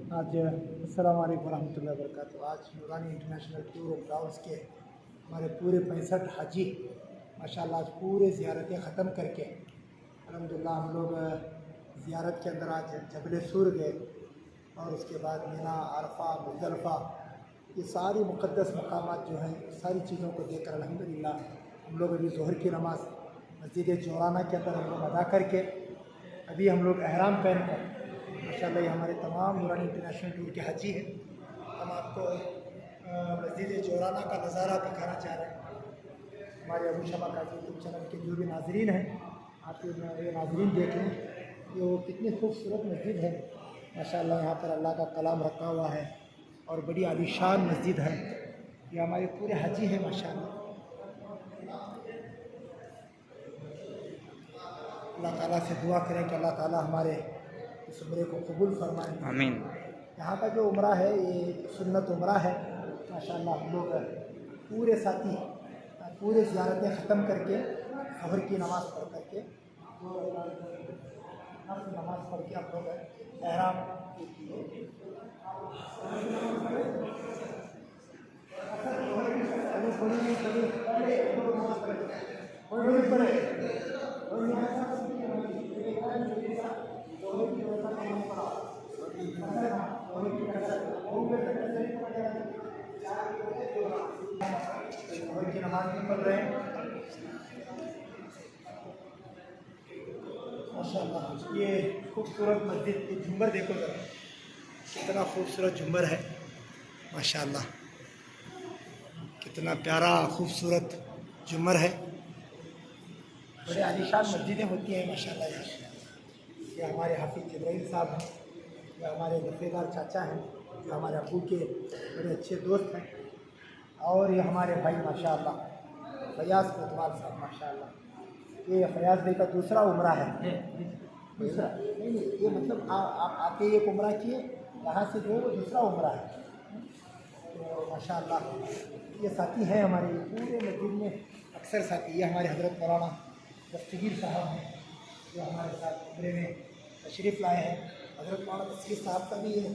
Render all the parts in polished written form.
आज अस्सलाम वालेकुम वरहमतुल्लाहि वबरकातुहू। आज नूरानी इंटरनेशनल टूर एंड ट्रैवल्स के हमारे पूरे 65 हाजी माशाल्लाह आज पूरे ज़ियारतें ख़त्म करके अल्हम्दुलिल्लाह हम लोग ज़ियारत के अंदर आज जबल सूर गए और उसके बाद मिना, अरफा, मुज़दलिफ़ा ये सारी मुक़द्दस मकामात जो हैं सारी चीज़ों को देखकर अल्हम्दुलिल्लाह हम लोग अभी ज़ोहर की नमाज़ मस्जिद जोराना के अंदर हम लोग अदा करके अभी हम लोग एहराम पहन कर माशाल्लाह ये हमारे तमाम नूरानी इंटरनेशनल टूर के हाजी हैं। हम आपको मस्जिद जोराना का नज़ारा दिखाना चाह रहे हैं। हमारे अबू शमा काजी यूट्यूब चैनल के जो भी नाजरीन हैं आप ये नाजरीन देख लें कि वो कितनी खूबसूरत मस्जिद है माशाल्लाह। यहाँ पर अल्लाह का कलाम रखा हुआ है और बड़ी आलीशान मस्जिद है। ये हमारे पूरे हाजी हैं माशाल्लाह। अल्लाह ताला से दुआ करें कि अल्लाह ताला हमारे इस उम्रे को कबूल फरमाएँ, आमीन। यहाँ का जो उम्रा है ये सुन्नत उम्रा है माशाल्लाह। हम लोग पूरे साथी पूरे ज़ियारतें ख़त्म करके ज़ोहर की नमाज़ पढ़ करके नमाज़ पढ़ के हम लोग एहराम की नमाज भी पढ़ रहे हैं माशाल्लाह। ये खूबसूरत मस्जिद की झुम्बर देखो ज़रा, कितना खूबसूरत झुम्बर है माशाल्लाह। कितना प्यारा खूबसूरत झुम्बर है। बड़े आलीशान मस्जिदें होती हैं माशाल्लाह। ये हमारे हाफिज़ जिब्राइल साहब हैं, ये हमारे दफ़ेदार चाचा हैं जो हमारे अबू के बड़े अच्छे दोस्त हैं। और ये हमारे भाई माशाल्लाह फयाज़ कोतवाल साहब माशाल्लाह। ये फयाज़ भाई का दूसरा उम्रा है। दूसरा नहीं ये मतलब आप आके एक उम्रा किए, यहाँ से जो दूसरा उम्रा है। तो माशाल्लाह ये साथी हैं हमारे पूरे मस्जिद में अक्सर साथी। ये हमारे हज़रत मौलाना दस्तगीर साहब हैं जो हमारे साथ उम्रे में तशरीफ़ लाए हैं। हज़रत मौलाना दस्तगीर साहब का भी ये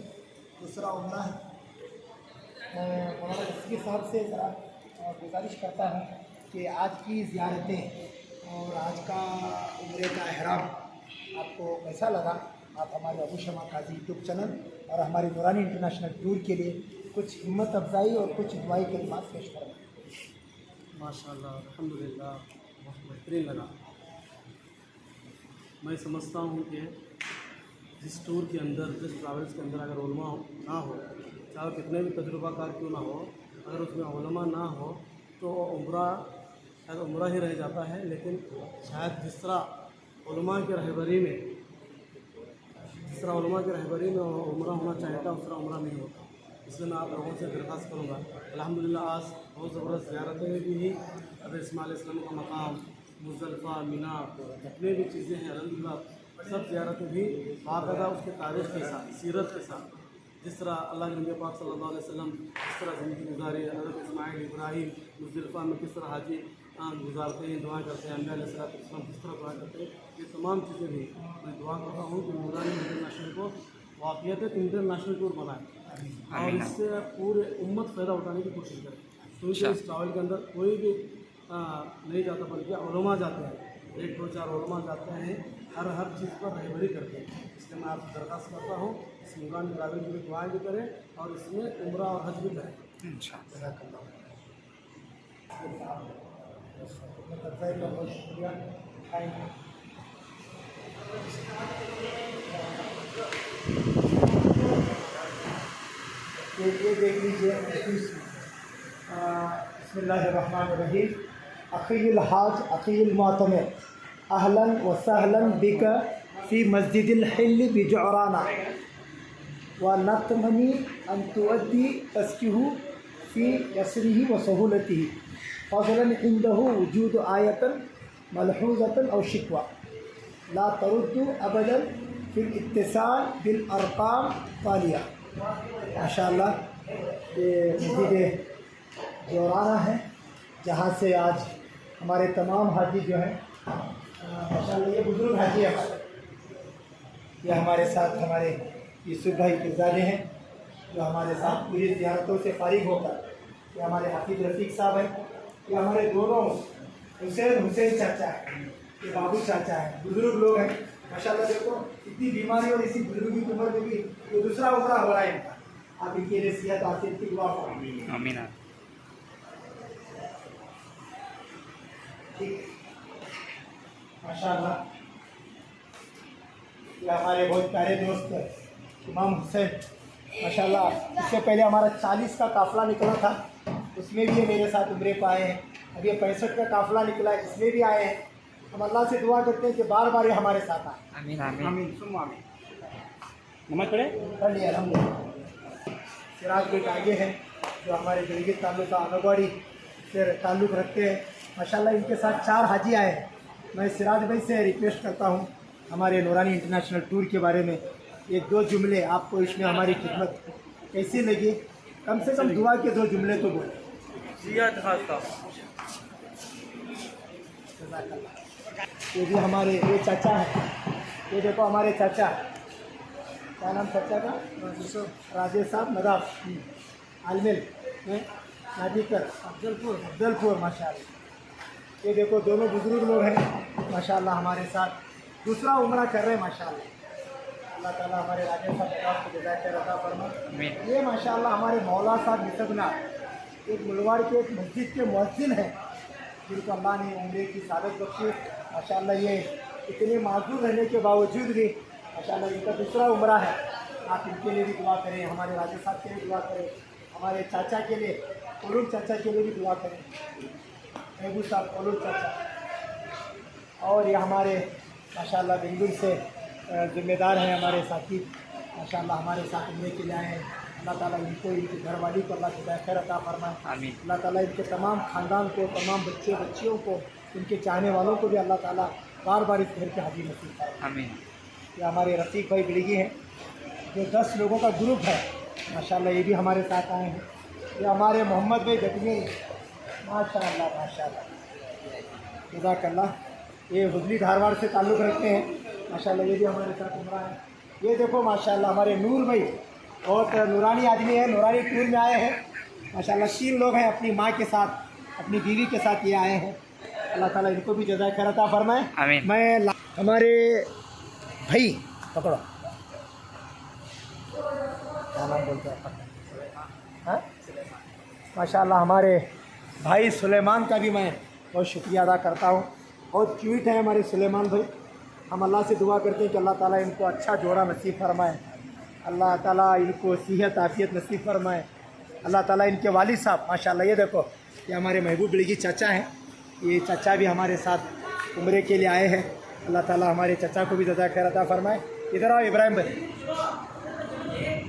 दूसरा उम्रा है। मौलाना दस्तगीर साहब से ज़रा गुजारिश करता हूँ कि आज की ज़ियारतें और आज का उम्रे का एहराम आपको कैसा लगा। आप हमारे अबू शमा काजी यूट्यूब चैनल और हमारे नूरानी इंटरनेशनल टूर के लिए कुछ हिम्मत अफजाई और कुछ दुआई के बात पेश करें। माशाल्लाह अल्हम्दुलिल्लाह बहुत बेहतरीन लगा। मैं समझता हूँ कि जिस टूर के अंदर जिस ट्रैवल्स के अंदर अगर उलमा ना हो, चाहे कितने भी तजुर्बाकार क्यों ना हो, अगर उसमें उलमा ना हो तो उम्रा शायद उम्रा ही रह जाता है। लेकिन शायद जिस तरह उलमा की रहबरी में उम्रा होना चाहिए था उस तरह उम्रा नहीं होता। इसलिए मैं आप लोगों से दरख्वास्त करूँगा। अल्हम्दुलिल्लाह आज बहुत ज़बरदस्त ज़ियारतें भी हुई। हज़रत इस्माइल अलैहिस्सलाम का मकाम, मुज़दलिफ़ा, मिना, जितने भी चीज़ें हैं अल्हम्दुलिल्लाह सब ज़ियारतें भी बाकायदा उसके तारीख़ के साथ, सीरत के साथ, जिस तरह अल्लाह के नबी पाक सल्लल्लाहु अलैहि वसल्लम जिस तरह ज़िंदगी गुजारी, हज़रत इस्माइल, इब्राहीम, मुज़दलिफ़ा में किस तरह हाजी गुजारते हैं, दुआ करते हैं, अम्बिया अलैहिस्सलाम किस तरह दुआ करते हैं, ये तमाम चीज़ें भी मैं दुआ करता हूँ कि नूरानी इंटरनेशनल को वाक़ियत इंटरनेशनल टूर बनाए और इससे पूरे उम्मत फ़ायदा उठाने की कोशिश करें। क्योंकि इस ट्रैवल के अंदर कोई भी नहीं जाता बल्कि उलमा जाते हैं, 1-2-4 उलमा जाते हैं, हर चीज़ पर रहबरी करते हैं। इसलिए मैं आपसे दरख्वास्त करता हूँ इस नूरानी ट्रैवल की दुआएँ भी करें और इसमें उम्रा और हज भी करें इंशाअल्लाह। बहुत शुक्रिया। ये देख लीजिए बिस्मिल्लाहिर्रहमानिर्रहीम। अखील हाज अखील मोतमिर अहलन व सहलन बिक फ़ी मस्जिदिल हिल बिजौराना व नतमनी अन तुअद्दी तस्कीहु फ़ी यसरिही व सहूलतिही फ़ज़लन इंदहु वजूद आयतन मलहूज़तन और शिकवा ला तरुद्दु अबदन फ़िल इत्तिसाल बिल अरकाम तालिया। माशाअल्लाह ये मस्जिद जोराना है जहाँ से आज हमारे तमाम हाजी जो हैं माशाअल्लाह ये बुज़ुर्ग हाजी हमारे ये हमारे साथ हमारे यूसुफ भाई किरजादे हैं, जो हमारे साथ पूरी ज़ियारतों से फारिग होकर, ये हमारे हाफिज रफ़ीक साहब हैं, ये हमारे दोनों हुसैन चाचा हैं, ये बाबू चाचा हैं, बुजुर्ग लोग हैं माशाल्लाह। देखो इतनी बीमारी और इसी बुजुर्गी की उम्र में भी ये दूसरा उम्र हो रहा है इनका। आप इनके लिए सेहत आफियत की दुआ करें। आमीन। ठीक माशाल्लाह। ये हमारे बहुत प्यारे दोस्त इमाम हुसैन माशाल्लाह। इससे पहले हमारा 40 का काफ़िला निकला था, उसमें भी ये मेरे साथ उम्रे पे आए हैं। अब ये 65 का काफ़िला निकला है, इसमें भी आए हैं। हम अल्लाह से दुआ करते हैं कि बार बार ये हमारे साथ आए। आमीन आमीन आमीन सुम्मा आमीन। नमक पड़े कर लिया अल्हम्दुलिल्लाह। सिराज भाई आगे हैं, जो हमारे गिलगित तालुका आंगनबाड़ी से ताल्लुक़ रखते हैं माशाल्लाह। इनके साथ 4 हाजी आए हैं। मैं सिराज भाई से रिक्वेस्ट करता हूँ हमारे नूरानी इंटरनेशनल टूर के बारे में 1-2 जुमले, आपको इसमें हमारी खिदमत कैसी लगी, कम से कम दुआ के 2 जुमले तो बोले। ये भी हमारे ये चाचा हैं, ये देखो हमारे चाचा, क्या नाम चाचा का? राजेश साहब नदाफ आलमिल नादीकर अफजलपुर माशाल्लाह। ये देखो दोनों बुजुर्ग लोग हैं माशाल्लाह, हमारे साथ दूसरा उम्रा कर रहे हैं माशाल्लाह। अल्लाह ताला हमारे राजेश साहब को जज़ाए खैर अता फरमाए। ये माशाल्लाह हमारे मौला साहब निसबना एक मुलवाड़ के एक मस्जिद के मुअज्जिन हैं, जिनको अल्लाह ने उम्रे की सादत बख्शी माशाल्लाह। ये इतने माजूर रहने के बावजूद भी माशाल्लाह इनका दूसरा उम्रा है। आप इनके लिए भी दुआ करें, हमारे राजेश साहब के लिए दुआ करें, हमारे चाचा के लिए कोलूर चाचा के लिए भी दुआ करें, महबूब साहब कोलूर चाचा। और ये हमारे माशाल्लाह बेंगलुरु से ज़िम्मेदार हैं हमारे साथी माशाल्लाह, हमारे साथ उम्रे के लिए आए हैं। अल्लाह ताला इनको, इनकी घरवाली को अल्लाह खुदा खैर अता फरमाए। आमीन। अल्लाह ताला इनके तमाम ख़ानदान को, तमाम बच्चे बच्चियों को, इनके चाहने वालों को भी अल्लाह ताला बार बार इस घर के हाजी नसीब फरमाए। आमीन। ये हमारे रफ़ीक भाई बिड़गी हैं, जो 10 लोगों का ग्रुप है माशाल्लाह, ये भी हमारे साथ आए हैं। ये हमारे मोहम्मद भाई गजनी माशाल्लाह माशाल्लाह जज़ाकल्लाह, ये हुजली धारवाड़ से ताल्लुक़ रखते हैं माशाल्लाह, ये भी हमारे साथ उम्रा है। ये देखो माशाल्लाह हमारे नूर भाई बहुत नूरानी आदमी है, नूरानी टूर में आए हैं माशाल्लाह। 3 लोग हैं, अपनी माँ के साथ, अपनी बीवी के साथ ये आए हैं। अल्लाह ताला इनको भी जज़ाए खैर अता फरमाए। आमीन। मैं हमारे भाई पकड़ो, क्या नाम बोलते हैं? हाँ माशाल्लाह हमारे भाई सुलेमान का भी मैं बहुत शुक्रिया अदा करता हूँ। बहुत क्यूट है हमारे सुलेमान भाई। हम अल्लाह से दुआ करते हैं कि अल्लाह ताला इनको अच्छा जोड़ा नसीब फरमाए, अल्लाह ताला इनको सेहत आफियत नसीब फरमाए। अल्लाह ताला इनके वालिद साहब माशाल्लाह, ये देखो ये हमारे महबूब बिड़गी चाचा हैं, ये चाचा भी हमारे साथ उम्रे के लिए आए हैं। अल्लाह ताला हमारे चाचा को भी जज़ा खैर अता फरमाए। इधर आओ इब्राहिम भाई।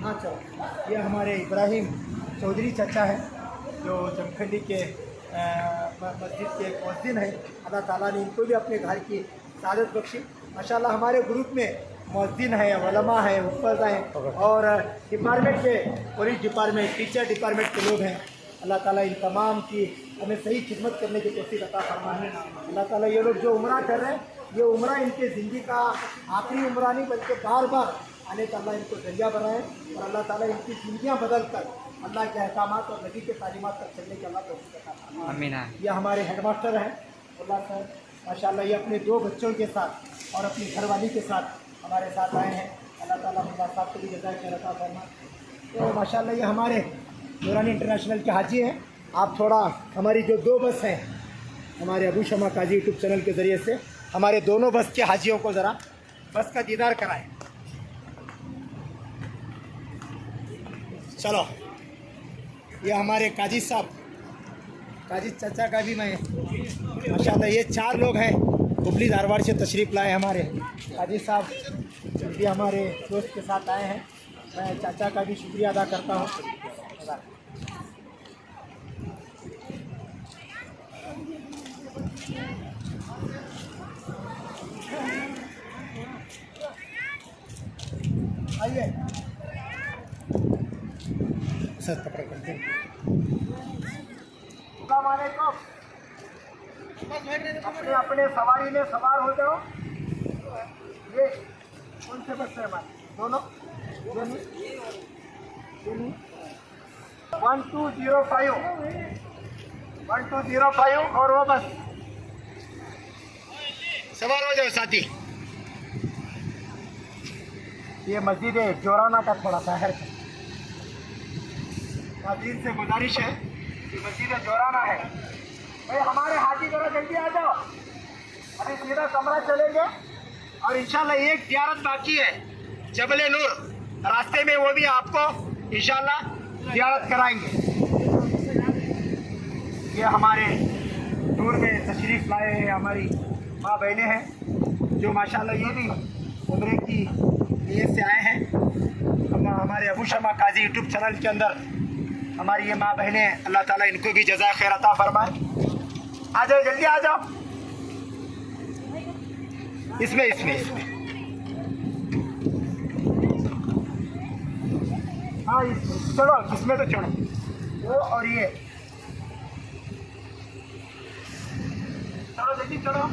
हाँ चलो, ये हमारे इब्राहिम चौधरी चाचा हैं, जो जमखंडी के मस्जिद के मुअज्जिन हैं। अल्लाह ताला ने इनको भी अपने घर की सादत बख्शी माशाल्लाह। हमारे ग्रुप में मुअज्जिन हैं, उलमा हैं, हुफ़्फ़ज़ हैं और डिपार्टमेंट के पुलिस डिपार्टमेंट, टीचर डिपार्टमेंट के लोग हैं। अल्लाह ताला इन तमाम की हमें सही खिदमत करने की तौफ़ीक़ अता फरमाए। अल्लाह ताला ये लोग जो उम्रा कर रहे हैं, ये उम्रा इनके ज़िंदगी का आखिरी उम्रा नहीं बल्कि बार बार आने का अल्लाह इनको ज़रिया बनाए और अल्लाह ताला इनकी ज़िंदगियाँ बदल कर अल्लाह के अहकामात और नबी के तालीमात पर चलने के अल्लाह तौफ़ीक़ अता फरमाए। आमीन। ये हमारे हेडमास्टर हैं अल्लाह सर माशाल्लाह, ये अपने 2 बच्चों के साथ और अपनी घरवाली के साथ हमारे साथ आए हैं। अल्लाह ताला मुल्ला साहब को भी जज़ाए खैर अता फरमाए। तो माशाल्लाह ये हमारे नूरानी इंटरनेशनल के हाजी हैं। आप थोड़ा हमारी जो 2 बस हैं हमारे अबू शमा काजी यूट्यूब चैनल के ज़रिए से हमारे दोनों बस के हाजियों को ज़रा बस का दीदार कराएं। चलो, ये हमारे काजी साहब, काजी चाचा का भी मैं माशाल्लाह, ये 4 लोग हैं हुबली धारवाड़ से तशरीफ़ लाए हमारे काजी साहब, भी हमारे दोस्त के साथ आए हैं। मैं चाचा का भी शुक्रिया अदा करता हूँ। आइए सर, पकड़ करते हैं। अपने अपने सवारी में सवार हो जाओ। ये कौन से बस है हमारे दोनों? 1205 और वो बस सवार हो जाओ साथी। ये मस्जिद है जोराना का, थोड़ा शहर का। नाज़रीन से गुजारिश है कि मस्जिद जोराना है भाई। हमारे हाजी जरा जल्दी आ जाओ, अभी सीधा कमरा चलेंगे और इंशाल्लाह एक ज़ियारत बाकी है जबल नूर, रास्ते में वो भी आपको इंशाल्लाह ज़ियारत कराएंगे। ये हमारे दूर में तशरीफ़ लाए हैं हमारी माँ बहनें हैं जो माशाल्लाह ये भी उम्रे की नीयत से आए हैं। हमारे अबू शमा काजी यूट्यूब चैनल के अंदर हमारी ये माँ बहनें, अल्लाह ताला इनको भी जज़ा खैर अता फरमाए। आ जाओ जल्दी आ जाओ, इसमें हाँ इसमें चलो, इसमें तो चढ़ो, वो और ये चलो जल्दी चलो।